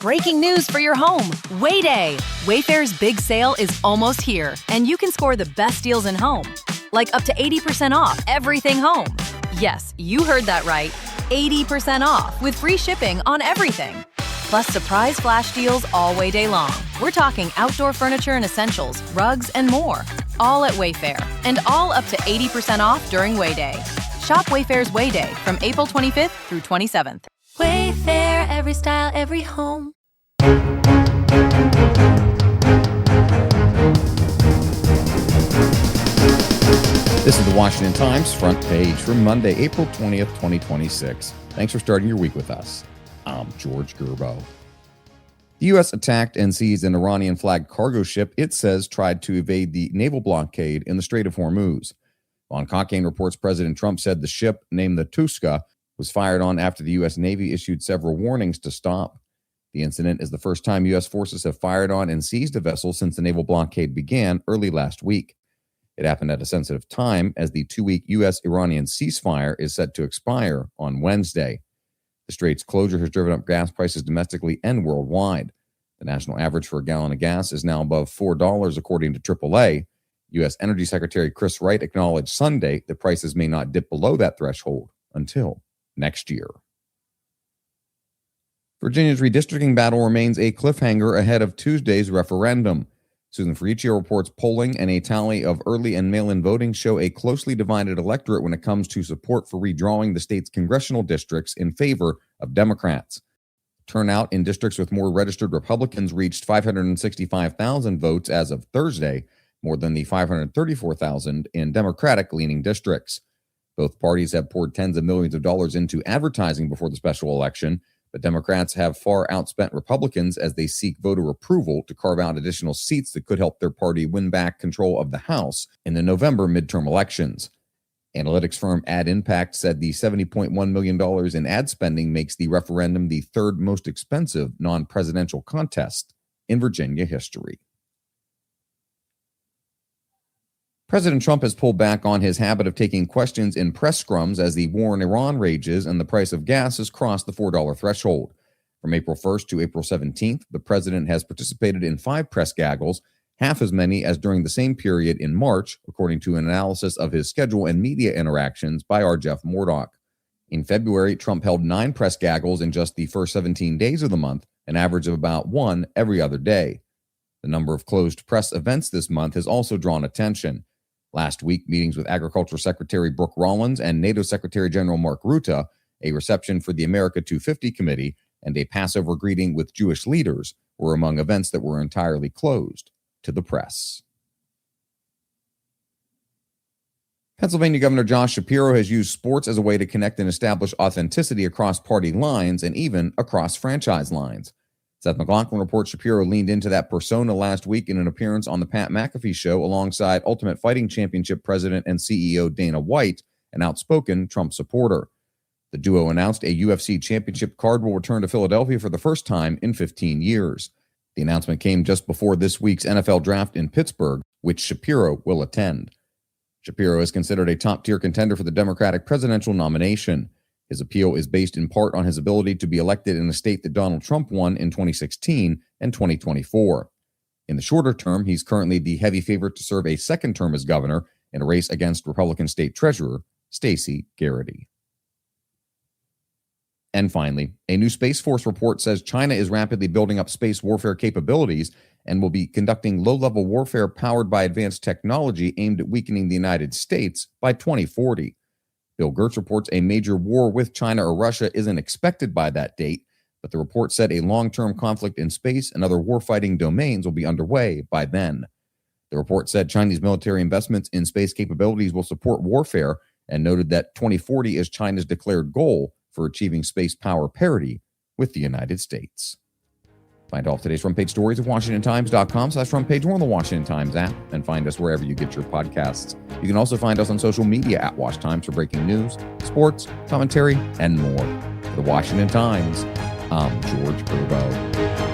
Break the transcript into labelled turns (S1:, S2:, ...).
S1: breaking news for your home. Wayday! Wayfair's big sale is almost here, and you can score the best deals in home. Like up to 80% off everything home. Yes, you heard that right. 80% off with free shipping on everything. Plus surprise flash deals all Wayday long. We're talking outdoor furniture and essentials, rugs, and more. All at Wayfair, and all up to 80% off during Wayday. Shop Wayfair's Wayday from April 25th through 27th.
S2: Wayfair, every style, every home.
S3: This is the Washington Times front page for Monday, April 20th, 2026. Thanks for starting your week with us. I'm George Gerbo. The U.S. attacked and seized an Iranian-flagged cargo ship it says tried to evade the naval blockade in the Strait of Hormuz. Von Cockayne reports President Trump said the ship, named the Tuska, was fired on after the U.S. Navy issued several warnings to stop. The incident is the first time U.S. forces have fired on and seized a vessel since the naval blockade began early last week. It happened at a sensitive time as the 2-week U.S.-Iranian ceasefire is set to expire on Wednesday. The strait's closure has driven up gas prices domestically and worldwide. The national average for a gallon of gas is now above $4, according to AAA. U.S. Energy Secretary Chris Wright acknowledged Sunday that prices may not dip below that threshold until next year. Virginia's redistricting battle remains a cliffhanger ahead of Tuesday's referendum. Susan Ferricchio reports polling and a tally of early and mail-in voting show a closely divided electorate when it comes to support for redrawing the state's congressional districts in favor of Democrats. Turnout in districts with more registered Republicans reached 565,000 votes as of Thursday, more than the 534,000 in Democratic-leaning districts. Both parties have poured tens of millions of dollars into advertising before the special election, but Democrats have far outspent Republicans as they seek voter approval to carve out additional seats that could help their party win back control of the House in the November midterm elections. Analytics firm Ad Impact said the $70.1 million in ad spending makes the referendum the third most expensive non-presidential contest in Virginia history. President Trump has pulled back on his habit of taking questions in press scrums as the war in Iran rages and the price of gas has crossed the $4 threshold. From April 1st to April 17th, the president has participated in 5 press gaggles, half as many as during the same period in March, according to an analysis of his schedule and media interactions by R. Jeff Murdoch. In February, Trump held 9 press gaggles in just the first 17 days of the month, an average of about 1 every other day. The number of closed press events this month has also drawn attention. Last week, meetings with Agriculture Secretary Brooke Rollins and NATO Secretary General Mark Rutte, a reception for the America 250 Committee, and a Passover greeting with Jewish leaders were among events that were entirely closed to the press. Pennsylvania Governor Josh Shapiro has used sports as a way to connect and establish authenticity across party lines and even across franchise lines. Seth MacLachlan reports Shapiro leaned into that persona last week in an appearance on the Pat McAfee Show alongside Ultimate Fighting Championship president and CEO Dana White, an outspoken Trump supporter. The duo announced a UFC championship card will return to Philadelphia for the first time in 15 years. The announcement came just before this week's NFL draft in Pittsburgh, which Shapiro will attend. Shapiro is considered a top-tier contender for the Democratic presidential nomination. His appeal is based in part on his ability to be elected in a state that Donald Trump won in 2016 and 2024. In the shorter term, he's currently the heavy favorite to serve a second term as governor in a race against Republican State Treasurer Stacey Garrity. And finally, a new Space Force report says China is rapidly building up space warfare capabilities and will be conducting low-level warfare powered by advanced technology aimed at weakening the United States by 2040. Bill Gertz reports a major war with China or Russia isn't expected by that date, but the report said a long-term conflict in space and other warfighting domains will be underway by then. The report said Chinese military investments in space capabilities will support warfare and noted that 2040 is China's declared goal for achieving space power parity with the United States. Find all of today's front page stories at WashingtonTimes.com/front page or on the Washington Times app, and find us wherever you get your podcasts. You can also find us on social media at Wash Times for breaking news, sports, commentary, and more. For the Washington Times, I'm George Gerbo.